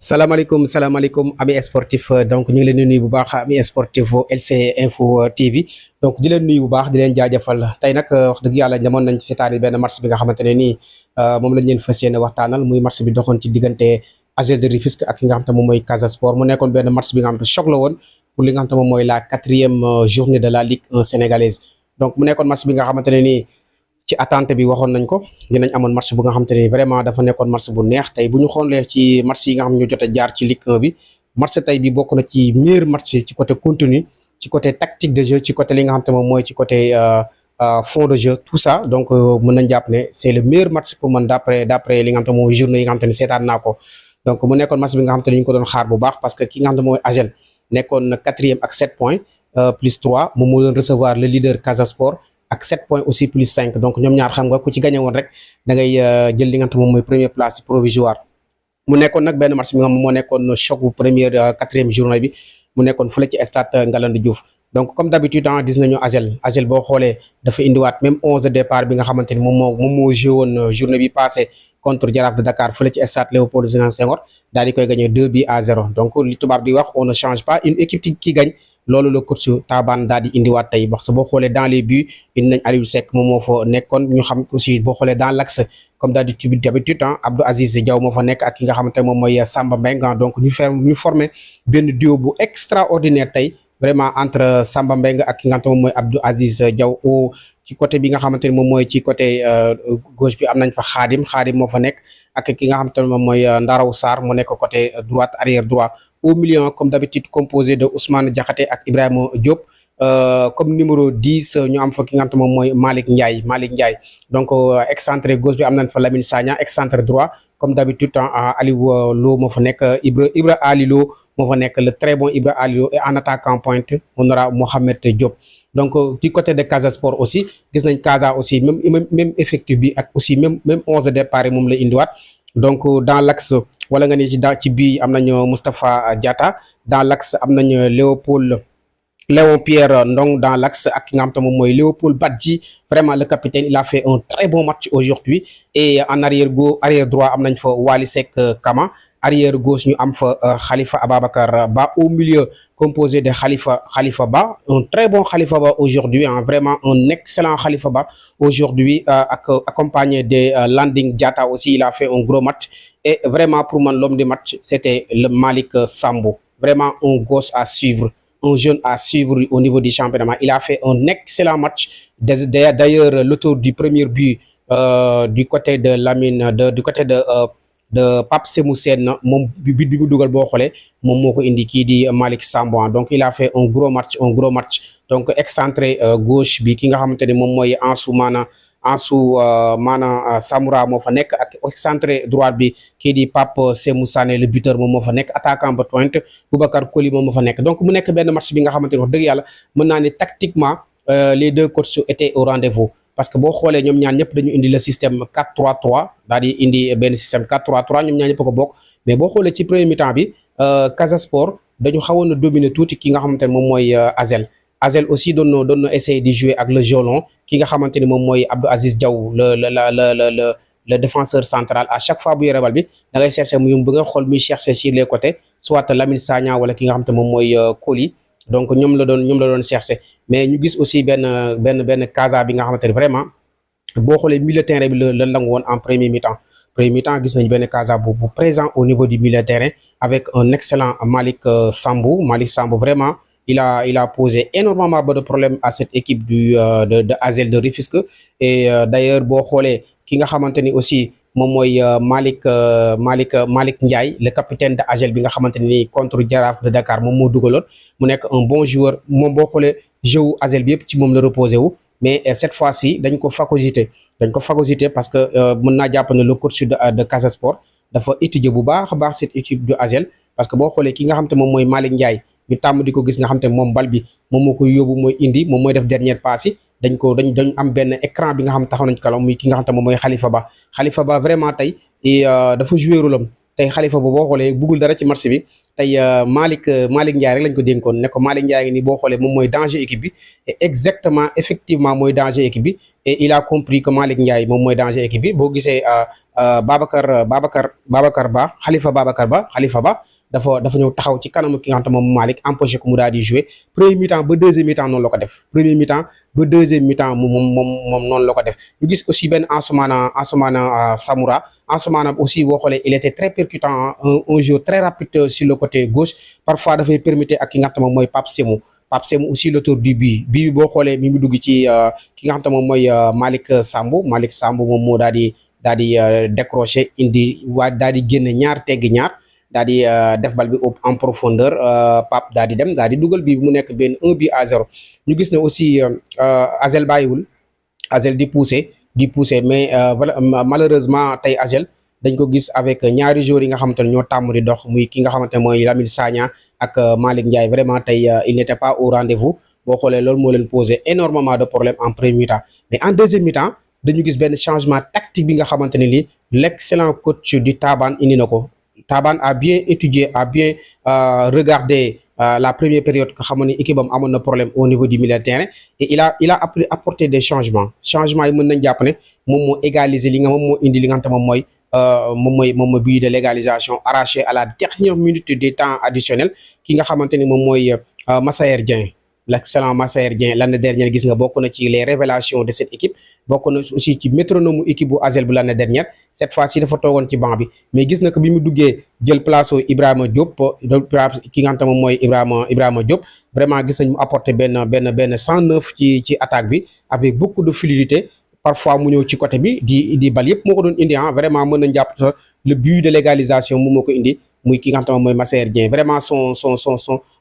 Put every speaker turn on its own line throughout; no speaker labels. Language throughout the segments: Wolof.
salaamaaleykum ami sportif donc ñu ngi leen di nuyu bu baax ami sportif LC Info TV donc di leen nuyu bu baax di leen jaajëfal tey nag wax dëgg yàlla demoon nañ ci seetaani benn match bi nga xamante ne nii moom lañ leen fas yéene waxtaanal muy match bi doxoon ci diggante AGEL de Rufisque ak ki nga xam te moom mooy Casa Sport mu nekkoon benn match bi nga xam te choc la woon pour li nga xam te moom mooy la 4e journée de la Ligue 1 sénégalaise donc mu nekkoon match bi nga xamante ne nii ci attente bi waxoon nañ ko dinañ amoon match bu nga xamante ne vraiment dafa nekkoon match bu neex tey bu ñu xoolee ci match yi nga xam ne ñu jot a jaar ci Ligue 1 bi match tey bi bokk na ci meilleur match ci côté contenu ci côté tactique de jeu ci côté li nga xam te moom mooy ci côté fond de jeu tout ça donc mën nañ jàpp ne c'est le meilleur match pour man d'après li nga xam te moom mooy journée yi nga xam te ne seetaan naa ko donc mu nekkoon match bi nga xam te ne ñu ko doon xaar bu baax parce que ki nga xam te mooy AGEL nekkoon 4e ak 7 points plus 3 moom moo doon recevoir le leader Casa Sport ak 7 points aussi plus 5 donc ñoom ñaar xam nga ku ci gagné woon rek da ngay jël li nga xam moom mooy première place provisoire mu nekkoon nag benn match bi nga xam moo nekkoon choc bu première 4e journée bi mu nekkoon fële ci stade Ngalandou Diouf donc comme d'habitude gis nañu AGEL boo xoolee dafa indiwaat même 11 de départ bi nga xamante ni moom moo joué woon journée bi passé contre Jaraaf de Dakar fële ci stade Léopold Sédar Senghor daal di koy gagné 2-0 donc li tubaab di wax on ne change pas une équipe qui gagne loolu la coach Taban daal di indiwaat tey parce que boo xoolee dans les buts indi nañ Aliou Seck moom moo fa nekkoon ñu xam aussi boo xoolee dans l'axe comme d'habitude Abdou Aziz Diaw moo fa nekk ak ki nga xamante ne moom mooy Samba Mbengue donc ñu formé benn duo bu extraordinaire tey vraiment entre Samba Mbengue ak ki nga xamante moom mooy Abdou Aziz Diaw ci côté bi nga xamante ne moom mooy ci côté gauche bi am nañ fa Khadim moo fa nekk ak ki nga xamante ne moom mooy Ndaraw Sarr mu nekk côté droite arrière droit au milieu comme d'habitude composé de Ousmane Diakhaté ak Ibrahima Diop comme numéro 10 ñu am fa ki nga xam te moom mooy Malick Ndiaye donc excentré gauche bi am nañ fa Lamine Sagna excentré droit comme d'habitude Aliou Lo moo fa nekk Ibra Ali Lo moo fa nekk le très bon Ibra Ali Lo et en attaquant pointe on aura Mohamed Diop donc du côté de Casa Sport aussi gis nañ Casa aussi même effectif bi ak aussi même 11 de départ yi moom la indiwaat donc dans l'axe wala nga ni ci bii am nañu Moustapha Diatta dans l'axe am nañu Léon Pierre Ndong dans l'axe ak ki nga xam te moom mooy Léopold Badji vraiment le capitaine il a fait un très bon match aujourd'hui et en arrière droit am nañ fa Wali Seck Kama arrière gauche ñu am fa Khalifa Ababacar Ba au milieu composé de Khalifa Ba un très bon Khalifa Ba aujourd'hui vraiment un excellent Khalifa Ba aujourd'hui accompagné de Landing Diatta aussi il a fait un gros match et vraiment pour man l'homme du match c'était le Malick Sambou vraiment un gosse à suivre un jeune à suivre au niveau du championnat il a fait un excellent match d'ailleurs l'auteur du premier but du côté de Lamine du côté de Pape Semou Sène moom bi mu dugal boo xoolee moom moo ko indi kii di Malick Sambou donc il a fait un gros match donc excentré gauche bi ki nga xamante ne moom mooy Ansou Mana Samoura moo fa nekk ak excentré droite bi kii di Pape Semou Sané le buteur moom moo fa nekk attaquant ba pointe Boubacar Koli moom moo fa nekk donc mu nekk benn match bi nga xamante ne wax dëgg yàlla mën naa ne tactiquement les deux coachs étaient au rendez-vous parce que boo xoolee ñoom ñaar ñëpp dañu indi le système 4-3-3 daal di indi benn système 4-3-3 ñoom ñaar ñëpp ko bokk mais boo xoolee ci premier mi-temps bi Casa Sport dañu xawoon a dominer tuuti ki nga xamante ne moom mooy AGEL aussi doon na essayer di jouer ak le violon ki nga xamante ni moom mooy Abdou Aziz Diaw le défenseur central à chaque fois bu yore bal bi da ngay chercher mu yum bu nga xool muy chercher sur les côtés soit Lamine Sagna wala ki nga xamante moom mooy Koli donc ñoom la doon chercher mais ñu gis aussi benn Casa bi nga xamante ne vraiment boo xoolee milieu terrain bi la nangu woon en premier mi-temps gis nañ benn Casa bu présent au niveau du milieu terrain avec un excellent Malick Sambou vraiment il a posé énormément de problèmes à cette équipe de AGEL de Rufisque et d'ailleurs boo xoolee ki nga xamante ni aussi moom mooy Malick Ndiaye le capitaine de AGEL bi nga xamante ni contre Jaraaf de Dakar moom moo dugaloon mu nekk un bon joueur moom boo xoolee jeu AGEL bi yëpp ci moom la reposé wu mais cette fois-ci dañ ko phagocyté parce que mën naa jàpp ne le coach de Casa Sport dafa étudier bu baax a baax cette équipe de AGEL parce que boo xoolee ki nga xamante moom mooy Malick Ndiaye ñu tàmm di ko gis nga xam te moom bal bi moom moo koy yóbbu mooy indi moom mooy def dernière passe yi dañ am benn écran bi nga xam taxaw nañ ci kalam muy ki nga xam te moom mooy Khalifa Ba vraiment tey dafa joué rôle am tey Khalifa boobu boo xoolee bëggul dara ci match bi. tey Malick Ndiaye rek lañ ko dénkoon ne ko Malick Ndiaye ngi nii boo xoolee moom mooy danger équipe bi et exactement effectivement mooy danger équipe bi et il a compris que Malick Ndiaye moom mooy danger équipe bi boo gisee Babacar Ba Khalifa Ba dafa ñëw taxaw ci kanamu ki nga xam te moom Malick empêché ko mu daal di jouer premier mi-temps ba deuxième mi-temps noonu la ko def premier mi-temps ba deuxième mi-temps moom noonu la ko def ñu gis aussi benn Ansoumana Samoura Ansoumana aussi boo xoolee il était très percutant un joueur très rapide sur le côté gauche parfois dafay permettre ak ki nga xam te moom mooy Pape Sémou aussi l'auteur du but bi boo xoolee mi ngi dugg ci ki nga xam te moom mooy Malick Sambou moom moo daal di décroché indi daal di génn ñaar teggi ñaar daal di def bal bi en profondeur Pape daal di dem daal di dugal bi mu nekk benn 1-0 ñu gis ne aussi Asel bàyyiwul Asel di pousser mais malheureusement tey Asel dañ ko gis avec ñaari joueurs yi nga xamante ne ñoo tàmm di dox muy ki nga xamante ne mooy Lamine Sagna ak Malick Ndiaye vraiment tey il n'était pas au rendez-vous boo xoolee loolu moo leen posé énormément de problèmes en premier mi-temps mais en deuxième mi-temps dañu gis benn changement tactique bi nga xamante ne li l'excellent coach du Taban indi na ko. Taban a bien étudié, a bien regardé la première période que xam ne équipe am amoon na problème au niveau du milieu de terrain et il a apporté des changements yi mën nañ jàpp ne moom moo égaliser li nga moom moo indi li nga xam te moom mooy but de l'égalisation arraché à la dernière minute des temps additionnels ki nga xamante ni moom mooy Massaër Dieng l'excellent Massaër Dieng l'année dernière gis nga bokk na ci les révélations de cette équipe bokk na aussi ci métronome équipe bu Asel bu l'année dernière cette fois-ci dafa toogoon ci banc bi mais gis na que bi mu duggee jël place Ibrahima Diop ki nga xam te moom mooy Ibrahima Diop vraiment gis nañ mu apporter benn 109 ci attaque bi avec beaucoup de fluidité parfois mu ñëw ci côté bi di bal yëpp moo ko doon indi vraiment mën nañ jàpp le but de l'égalisation moom moo ko indi muy ki nga xam te moom mooy Massaër Dieng vraiment son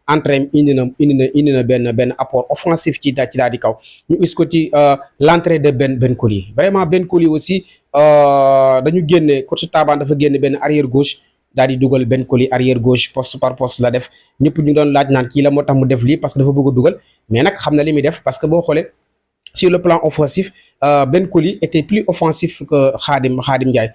entraîne indi na benn apport offensif ci daal di kaw ñu gis ko ci l'entrée de Ben Coly vraiment Ben Coly aussi dañu génne coach Taban dafa génne benn arrière gauche daal di dugal Ben Coly arrière gauche poste par poste la def ñëpp ñu doon laaj naan kii la moo tax mu def lii parce que dafa bëgg a dugal mais nag xam na li muy def parce que boo xoolee sur le plan offensif Ben Coly était plus offensif que Khadim Ndiaye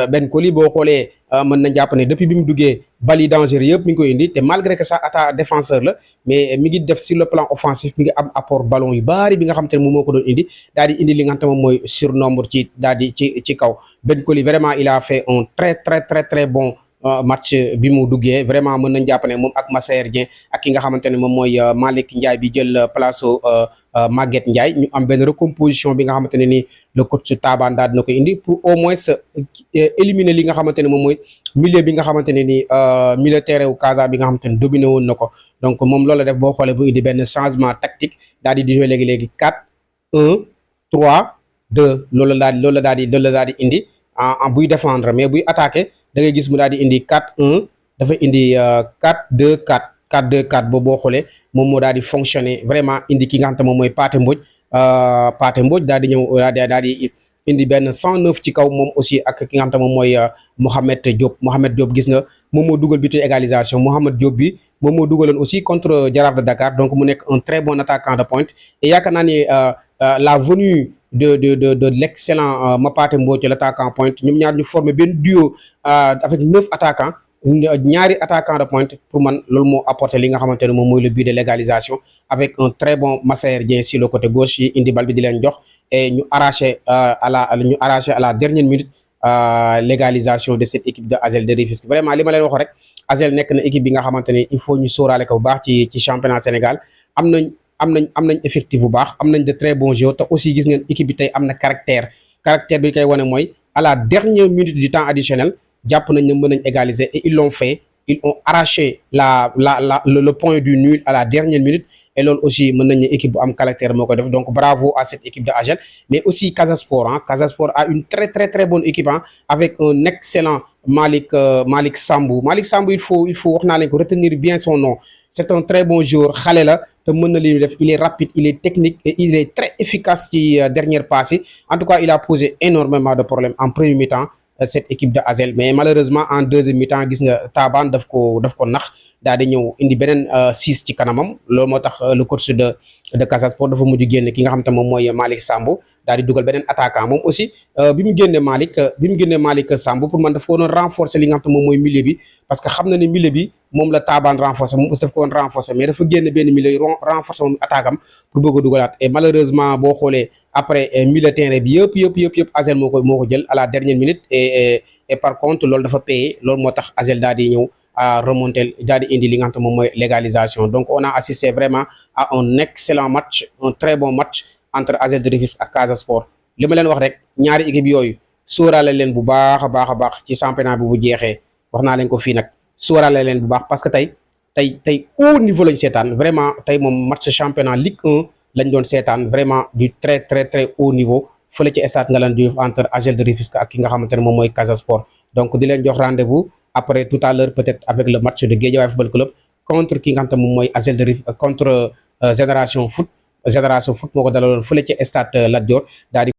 Ben Coly boo xoolee mën na jàpp ne depuis bi mu duggee bali dangereux yëpp mi ngi koy indi te malgré que ça attaque défenseur la mais mi ngi def sur le plan offensif mi ngi am apport ballon yu bari bi nga xam te ne moom moo ko doon indi daal di indi li nga xam te moom mooy surnombre ci daal di ci kaw Ben Coly vraiment il a fait un très bon match bi mu duggee vraiment mën nañ jàpp ne moom ak Massaër Dieng ak ki nga xamante ne moom mooy Malick Ndiaye bi jël place Maguette Ndiaye ñu am benn recomposition bi nga xamante ne ni le coach Taban daal dina ko indi pour au moins éliminer li nga xamante ne moom mooy milieu bi nga xamante ne ni milieu terrain wu Casa bi nga xamante ne dominé woon na ko donc moom loolu la def boo xoolee bu indi benn changement tactique daal di jouer léegi 4-1-3-2 loolu la daal di indi en buy défendre mais buy attaquer da ngay gis mu daal di indi 4-1 dafa indi 4-2-4 4-2-4 boobu boo xoolee moom moo daal di fonctionner vraiment indi ki nga xam te moom mooy Pathé Mbodj daal di ñëw daal di indi benn 109 ci kaw moom aussi ak ki nga xam te moom mooy Mohamed Diop gis nga moom moo dugal bitu égalisation Mohamed Diop bi moom moo dugaloon aussi contre Jaraaf de Dakar donc mu nekk un très bon attaquant de pointe et yaakaar naa ni la venue de l'excellent Pathé Mbodj l'attaquant pointe ñoom ñaar ñu former benn duo avec 9 attaquants ñaari attaquant de pointe pour man loolu moo apporté li nga xamante ne moom mooy le but de l'égalisation avec un très bon Massaër Dieng sur le côté gauche yi indi bal bi di leen jox et ñu arraché à la dernière minute l'égalisation de cette équipe de Asel de Rufisque vraiment li ma leen wax rek Asel nekk na équipe bi nga xamante ne il faut ñu sóoraale ko bu baax ci championnat Sénégal am nañ effectif bu baax am nañ de très bons joueurs te aussi gis ngeen équipe bi tey am na caractère bi koy wane mooy à la dernière minute du temps additionnel jàpp nañ ne mën nañ égaliser et ils l'ont fait ils ont arraché le point du nul à la dernière minute et loolu aussi mën nañ ne équipe bu am caractère moo ko def donc bravo à cette équipe de Asel mais aussi Casa Sport Casa Sport a une très bonne équipe avec un excellent Malick Sambou il faut wax naa leen ko retenir bien son nom c'est un très bon joueur xale la te mën na li def il est rapide il est technique et il est très efficace ci dernière passe yi en tout cas il a posé énormément de problèmes en premier mi-temps cette équipe de ASEL. Mais malheureusement en deuxième mi-temps gis nga Taban daf ko nax daal di ñëw indi beneen 6 ci kanamam loolu moo tax le coach de Casa Sport dafa mujj génn ki nga xam te moom mooy Malick Sambou daal di dugal beneen attaquant moom aussi bi mu génnee Malick Sambou pour man dafa ko doon renforcer li nga xam te moom mooy milieu bi parce que xam na ne milieu bi moom la Taban renforcer moom aussi daf ko woon renforcer mais dafa génn benn milieu renforcer moom attaque am pour bëgg a dugalaat et malheureusement boo xoolee après milieu terrain bi yëpp ASEL moo ko jël à la dernière minute et par contre loolu dafa payé loolu moo tax ASEL daal di ñëw à remonter daal di indi li nga xam te moom mooy légalisation donc on a assisté vraiment à un excellent match un très bon match entre ASEL de Rufisque ak Casa Sport li ma leen wax rek ñaari équipe yooyu sóoraale leen bu baax a baax ci championnat bi bu jeexee wax naa leen ko fii nag sóoraale leen bu baax parce que tey haut niveau lañ seetaan vraiment tey moom match championnat Ligue 1 lañ doon seetaan vraiment du très haut niveau fële ci stade Ngalandou Diouf entre ASEL de Rufisque ak ki nga xamante ne moom mooy Casa Sport donc di leen jox rendez-vous après tout à l'heure peut-être avec le match de Guédiawaye Football Club contre ki nga xamante ne moom mooy ASEL de Rufisque contre Génération Foot moo ko dalaloon fële ci stade Lat Dior daal di